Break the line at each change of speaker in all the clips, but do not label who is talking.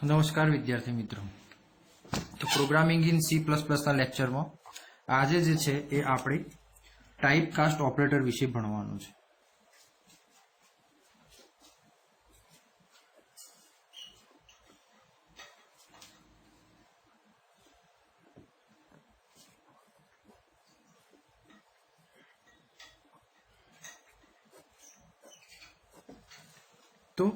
नमस्कार विद्यार्थी मित्रों। तो प्रोग्रामिंग इन C++ ના લેક્ચરમાં આજે જે છે એ આપણે ટાઈપ કાસ્ટ ઓપરેટર વિશે ભણવાનું છે। તો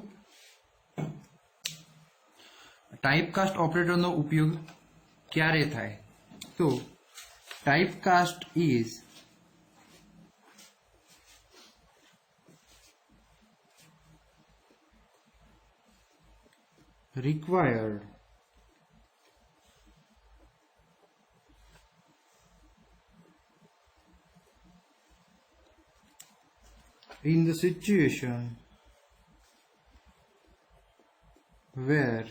ટાઈપ કાસ્ટ ઓપરેટરનો ઉપયોગ ક્યારે થાય? તો type cast is required in the situation where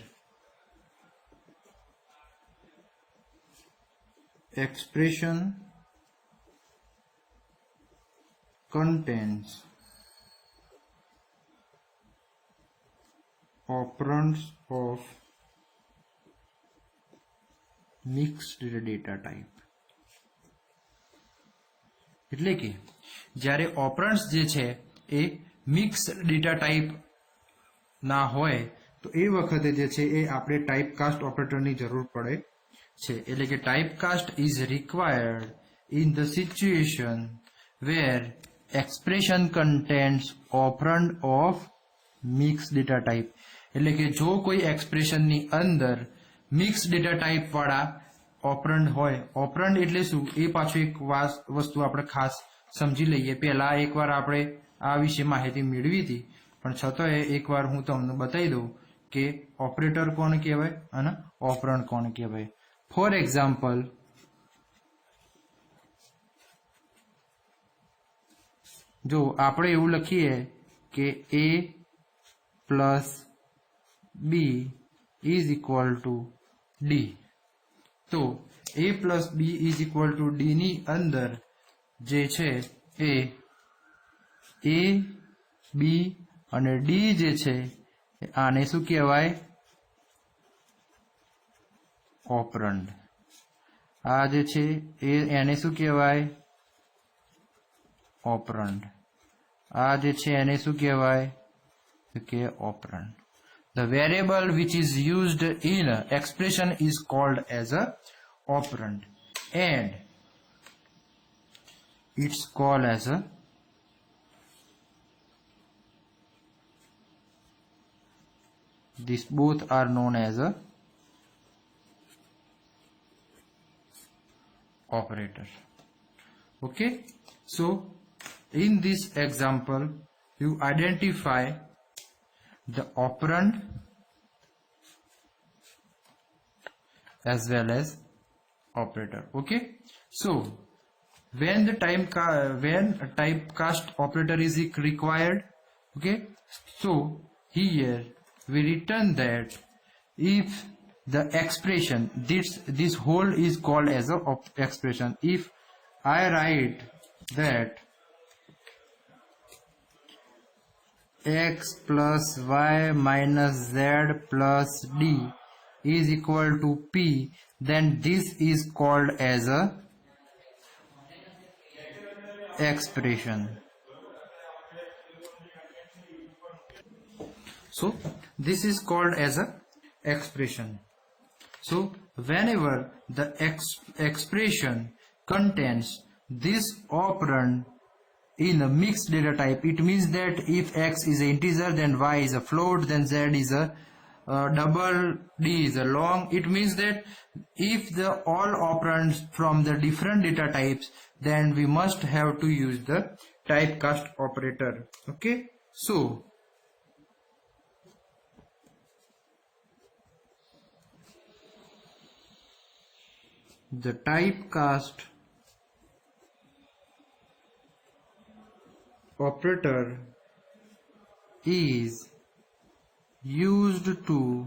expression contains operands of mixed data type। એટલે કે જ્યારે ઓપરન્ડ્સ જે છે એ મિક્સ ડેટા ટાઈપ ના હોય તો એ વખતે જે છે એ આપણે ટાઈપ કાસ્ટ ઓપરેટરની જરૂર પડે છે। એટલે કે type cast is required in the situation where expression contents operand of mix data type. એટલે કે જો કોઈ એક્સપ્રેશનની અંદર મિક્સ ડેટા ટાઈપ વાળા ઓપરન્ડ હોય, ઓપરન્ડ એટલે શું એ પાછું એક વસ્તુ આપણે ખાસ સમજી લઈએ। પહેલા એકવાર આપણે આ વિશે માહિતી મેળવી હતી, પણ છતાંય એકવાર હું તમને બતાવી દઉં કે ઓપરેટર કોણ કહેવાય અને ઓપરન્ડ કોણ કહેવાય। ફોર એક્ઝામ્પલ, જો આપણે એવું લખીએ કે a plus b is equal two d, તો a plus b is equal two d ની અંદર જે છે એ a b અને d જે છે આને શું કહેવાય? ઓપરન્ડ। આ જે છે એને શું કહેવાય? ઓપરન્ડ। આ જે છે એને શું કહેવાય? તો કે ઓપરન્ડ। The variable which is used in expression is called as a operand and it's called as a these both are known as a operator। Okay, so in this example you identify the operand as well as operator। Okay, so when the typecast operator is required, okay, so here we return that if the expression, this whole is called as a expression। If I write that x plus y minus z plus d is equal to p, then this is called as a expression। So this is called as a expression। So whenever the expression contains this operand in a mixed data type, it means that if x is an integer, then y is a float, then z is a double, d is a long. It means that if the all operands from the different data types, then we must have to use the typecast operator। Okay, so the typecast operator is used to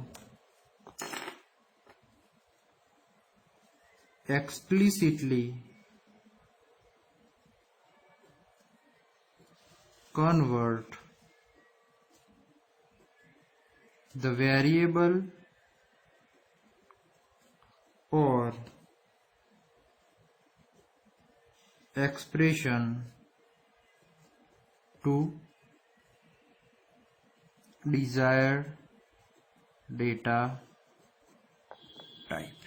explicitly convert the variable or expression to desired data type.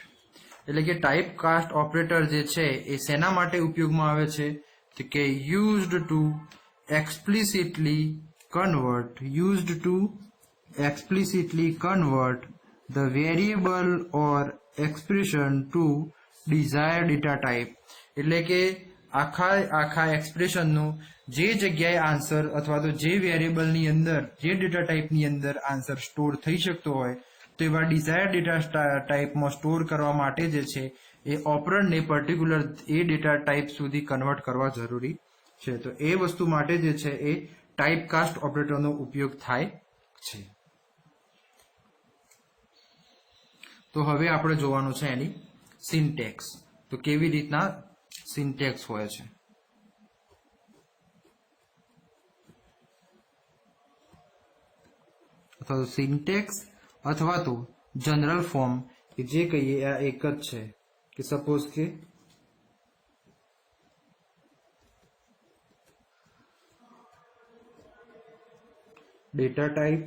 એટલે કે type cast operator જે છે એ શેના માટે ઉપયોગમાં આવે છે તો કે used to explicitly convert the variable or expression to desired data type. એટલે કે આખા એક્સપ્રેશનનું જે જગ્યાએ આન્સર અથવા તો જે વેરિયેબલની અંદર જે ડેટા ટાઈપની અંદર આન્સર સ્ટોર થઈ શકતો હોય તો એવા ડિઝાયર્ડ ડેટા ટાઈપમાં સ્ટોર કરવા માટે જે છે એ ઓપરન્ડને પર્ટિક્યુલર એ ડેટા ટાઈપ સુધી કન્વર્ટ કરવા જરૂરી છે. તો એ વસ્તુ માટે જે છે એ ટાઈપ કાસ્ટ ઓપરેટરનો ઉપયોગ થાય છે. તો હવે આપણે જોવાનું છે એની સિન્ટેક્સ, તો કેવી રીતના સિન્ટેક્સ હોય છે. અથવા તો સિન્ટેક્સ અથવા તો જનરલ ફોર્મ કે જે કહીએ આ એક જ છે કે સપોઝ કે data type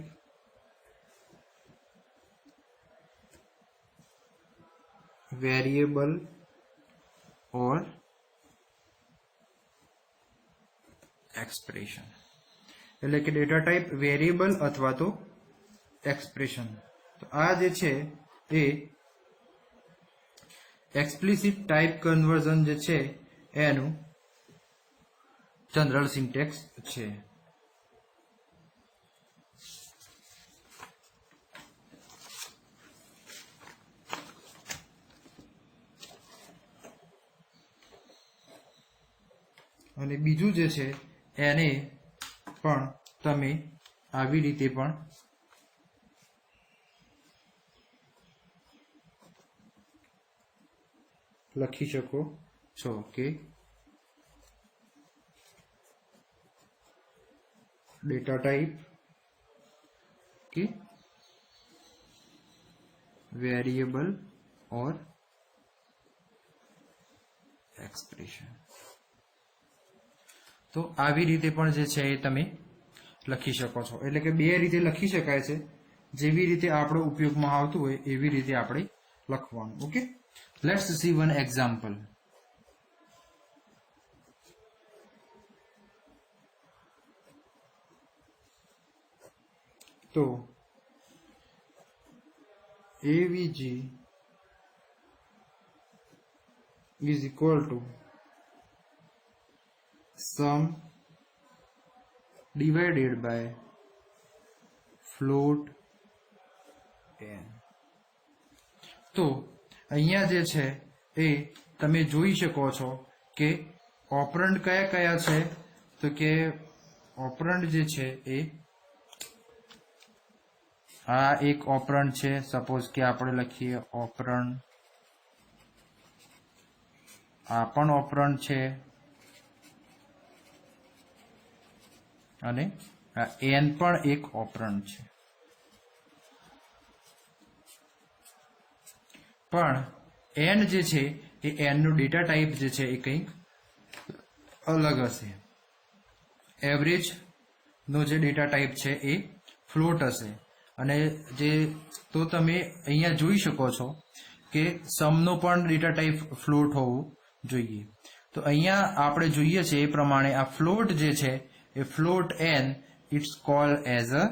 variable or expression. એટલે કે ડેટા ટાઈપ વેરિયેબલ અથવા તો એક્સપ્રેશન. તો આ જે છે એ એક્સપ્લિસિટ ટાઈપ કન્વર્ઝન જે છે એનું જનરલ સિન્ટેક્સ છે. અને બીજું જે છે એને પણ તમે આવી રીતે પણ લખી શકો છો કે ડેટા ટાઈપ કે વેરિયેબલ ઓર એક્સપ્રેશન. તો આવી રીતે પણ જે છે એ તમે લખી શકો છો. એટલે કે બે રીતે લખી શકાય છે, જેવી રીતે આપણો ઉપયોગમાં આવતું હોય એવી રીતે આપણે લખવાનું. Okay, let's see one example. તો AVG is equal to sum divided by float n. તો અહીંયા જે છે એ તમે જોઈ શકો છો કે ઓપરન્ડ કયા કયા છે. તો કે ઓપરન્ડ જે છે એ આ એક ઓપરન્ડ છે. સપોઝ કે આપણે લખીએ ઓપરન્ડ, આ પણ ઓપરન્ડ છે અને આ n પણ એક ઓપરન્ડ છે. પણ n જે છે એ n નું ડેટા ટાઈપ જે છે એ કંઈક અલગ હશે. એવરેજ નો જે ડેટા ટાઈપ છે એ ફ્લોટ હશે. અને જે તો તમે અહીંયા જોઈ શકો છો કે સમનો પણ ડેટા ટાઈપ ફ્લોટ હોવું જોઈએ. તો અહીંયા આપણે જોઈએ છે એ પ્રમાણે આ ફ્લોટ જે છે એ float n, it's called as a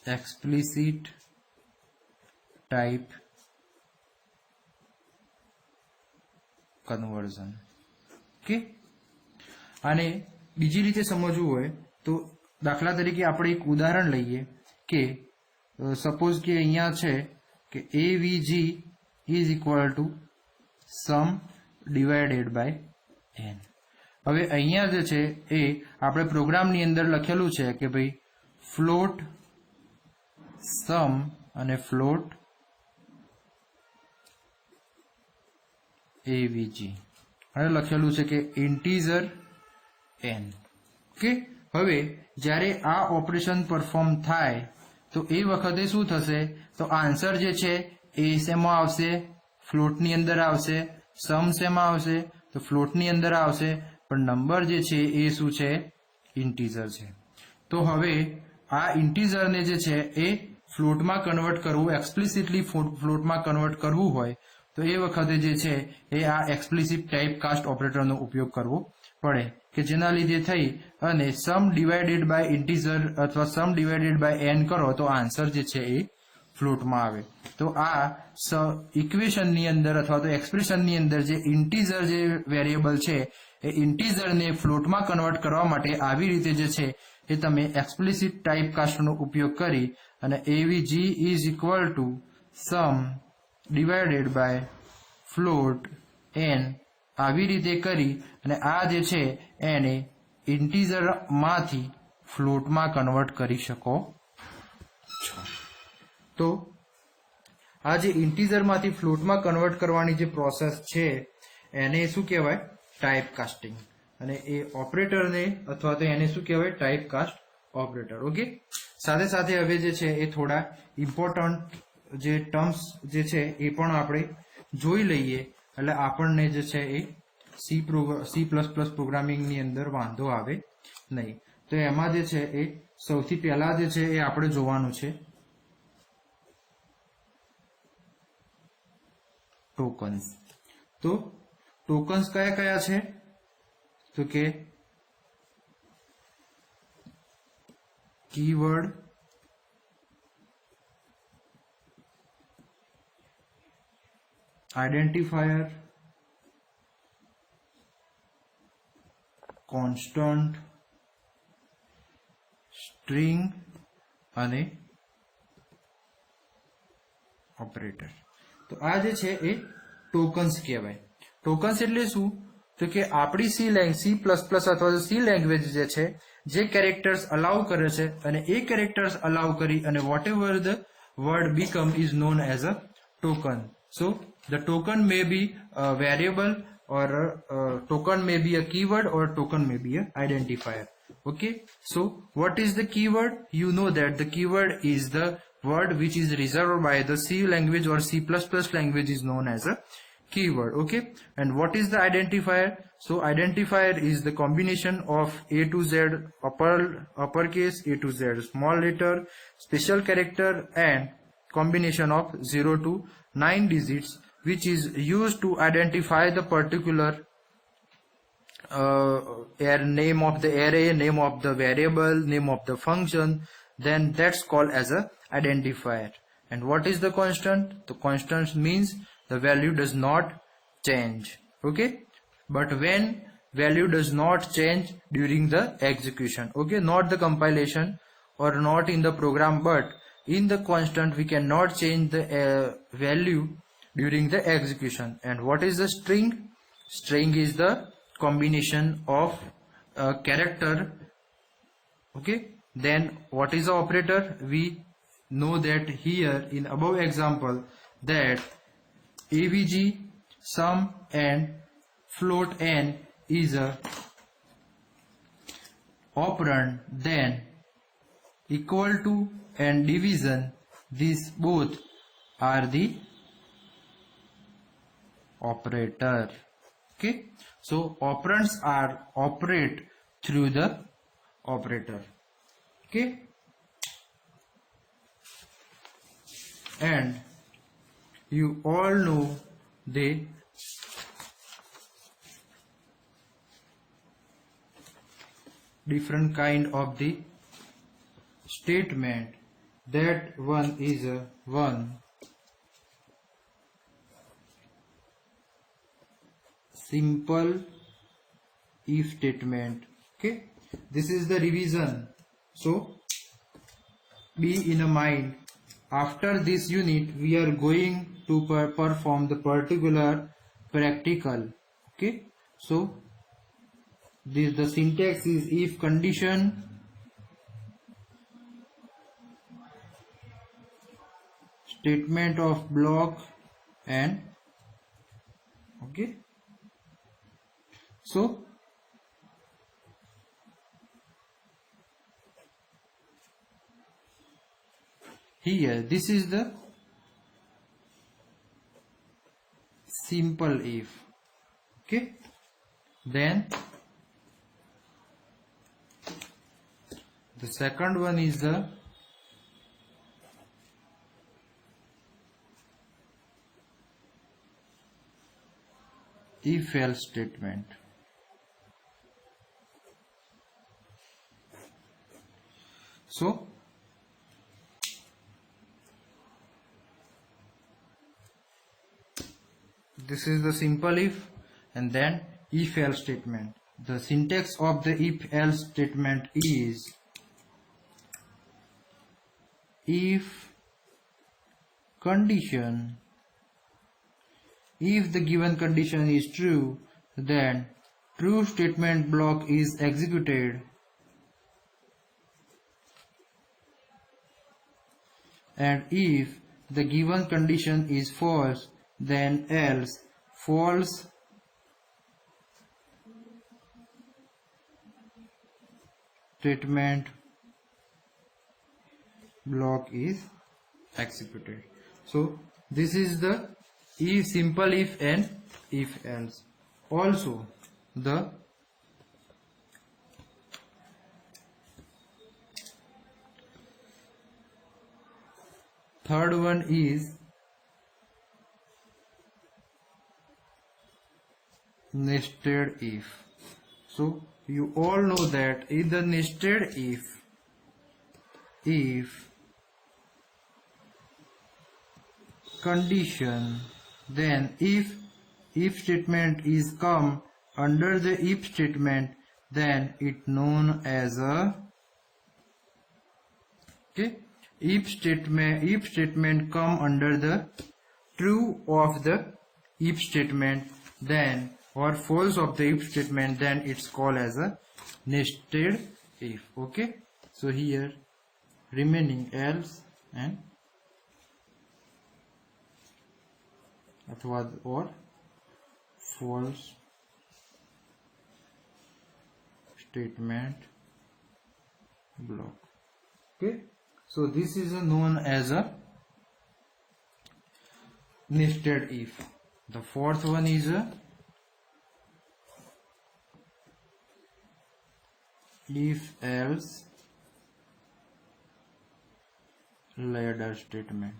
explicit type conversion. Okay, અને બીજી રીતે સમજવું હોય તો દાખલા તરીકે આપણે એક ઉદાહરણ લઈએ કે સપોઝ કે અહીંયા છે કે AVG is equal to sum divided by n. હવે અહીંયા જે છે એ આપણે પ્રોગ્રામની અંદર લખેલું છે કે ભાઈ ફ્લોટ સમ અને ફ્લોટ AVG અને લખેલું છે કે ઇન્ટીજર n. ઓકે, હવે જ્યારે આ ઓપરેશન પરફોર્મ થાય તો એ વખતે શું થશે, તો આન્સર જે છે એ શેમાં આવશે, ફ્લોટની અંદર આવશે. સમ શેમાં આવશે, તો ફ્લોટની અંદર આવશે. પણ નંબર જે છે એ શું છે, ઇન્ટીજર છે. તો હવે આ ઇન્ટીજરને જે છે એ ફ્લોટમાં કન્વર્ટ કરવું, એક્સપ્લિસિટલી ફ્લોટમાં કન્વર્ટ કરવું હોય તો એ વખતે જે છે એ આ એક્સપ્લિસિટ ટાઈપ કાસ્ટ ઓપરેટરનો ઉપયોગ કરવો પડે, કે જેના લીધે થઈ અને સમ ડિવાઇડેડ બાય ઇન્ટીજર અથવા સમ ડિવાઇડેડ બાય એન કરો તો આન્સર જે છે એ ફ્લોટમાં આવે. તો આ ઇક્વેશનની અંદર અથવા તો એક્સપ્રેશનની અંદર જે ઇન્ટીજર જે વેરિયેબલ છે એ ઇન્ટીજરને ફ્લોટમાં કન્વર્ટ કરવા માટે આવી રીતે જે છે એ તમે એક્સપ્લિસિટ ટાઈપ કાસ્ટનો ઉપયોગ કરી અને avg is equal to sum divided by float n આવી રીતે કરી અને આ જે છે એને ઇન્ટીજરમાંથી ફ્લોટમાં કન્વર્ટ કરી શકો છો. તો આ જે ઇન્ટીજરમાંથી ફ્લોટમાં કન્વર્ટ કરવાની જે પ્રોસેસ છે એને શું કહેવાય, ટાઈપ કાસ્ટિંગ. અને એ ઓપરેટરને અથવા તો એને શું કહેવાય, ટાઈપ કાસ્ટ ઓપરેટર. ઓકે, સાથે સાથે હવે જે છે એ થોડા ઇમ્પોર્ટન્ટ જે ટર્મ્સ જે છે એ પણ આપણે જોઈ લઈએ એટલે આપણને જે છે એ સી પ્લસ પ્લસ પ્રોગ્રામિંગની અંદર વાંધો આવે નહીં. તો એમાં જે છે એ સૌથી પહેલા જે છે એ આપણે જોવાનું છે ટોકન્સ. તો ટોકન્સ કયા કયા છે, તો કે કીવર્ડ, આઈડેન્ટિફાયર, કોન્સ્ટન્ટ, સ્ટ્રિંગ અને ઓપરેટર. તો આ જે છે એ ટોકન્સ કહેવાય. ટોકન્સ એટલે શું, તો કે આપણી સી પ્લસ પ્લસ અથવા સી લેંગ્વેજ જે છે જે કેરેક્ટર્સ અલાઉ કરે છે અને એ કેરેક્ટર્સ અલાઉ કરી અને whatever the word become is known as a token. So the token may be a variable or token may be a keyword or token may be a identifier. Okay, so what is the keyword? You know that the keyword is the word which is reserved by the C language or C++ language is known as a keyword. Okay, and what is the identifier? So identifier is the combination of A to Z uppercase, A to Z small letter, special character and combination of 0 to 9 digits which is used to identify the particular name of the array, name of the variable, name of the function, then that's called as a identifier. And what is the constant? The constant means the value does not change. Okay, but when value does not change during the execution, okay, not the compilation or not in the program, but in the constant we cannot change the value during the execution. And what is the string? String is the combination of a character. Okay, then what is the operator? We know that here in above example that avg, sum and float n is a operand, then equal to and division, these both are the operator. Okay, so operands are operate through the operator. Okay, and you all know the different kind of the statement. That one is a one simple if statement. Okay, this is the revision, so be in a mind. After this unit we are going to perform the particular practical. Okay, so the syntax is if condition, statement of block and okay, so here this is the simple if. Okay, then the second one is the if else statement. So this is the simple if and then if else statement. The syntax of the if else statement is if condition, if the given condition is true, then true statement block is executed, and if the given condition is false, then else false statement block is executed. So this is the if, simple if and if else. Also the third one is nested if. So you all know that in the nested if condition, then if statement is come under the if statement, then it known as a if statement come under the true of the if statement, then or false of the if statement, then it's called as a nested if. Okay, so here remaining else and or false statement block. Okay, so this is known as a nested if. The fourth one is a if else ladder statement.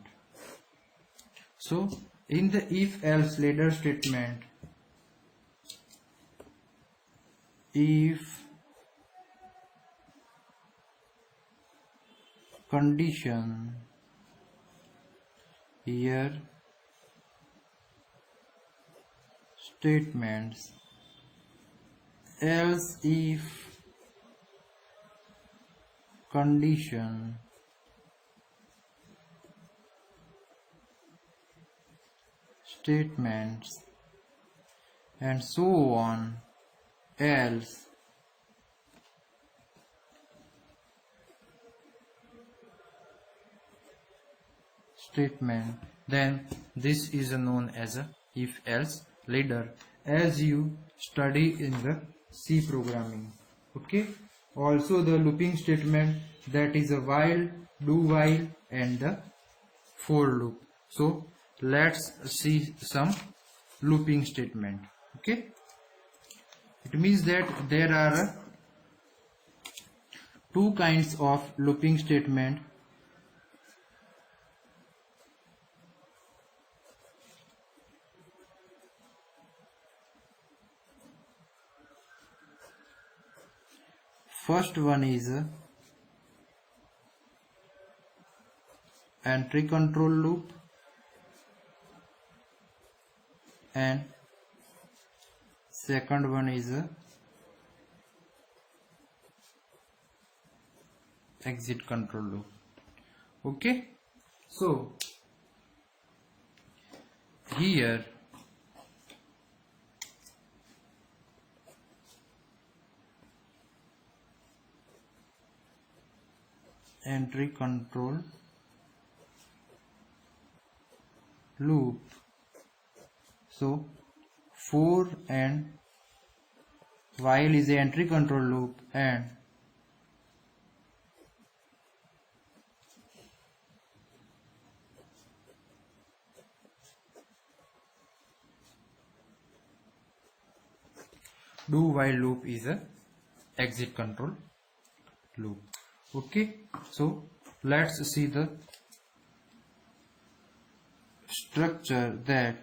So in the if else ladder statement, if condition, here statements, else if condition, statements, and so on, else statement, then this is known as a if else ladder, as you study in the C programming. Okay, also the looping statement, that is a while, do while, and the for loop. So let's see some looping statement. Okay, it means that there are two kinds of looping statement. First one is entry control loop, and second one is exit control loop. Okay, so here entry control loop, so for and while is the entry control loop, and do while loop is a exit control loop. Okay, so let's see the structure that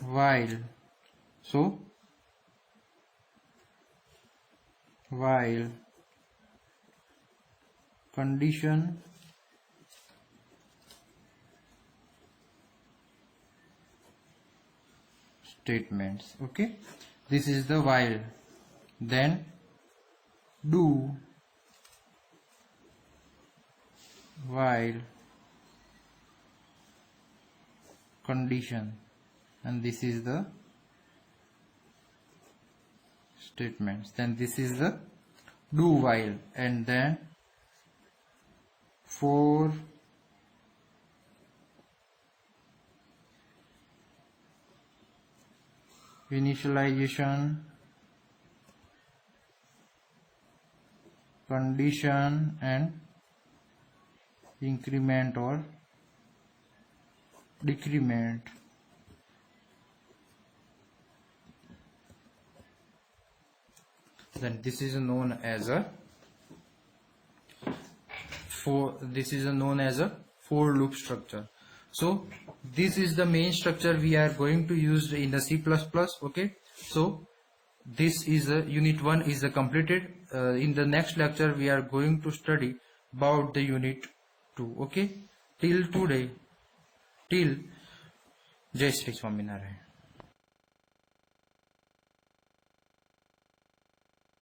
while condition statements. Okay, this is the while, then do while condition, and this is the statements, then this is the do while, and then for initialization condition and increment or decrement. Then this is known as a for loop structure. So this is the main structure we are going to use in the C++. Okay, so this is a unit 1 is completed. In the next lecture we are going to study about the unit 2. Okay, till Jai Shri Swaminarayan.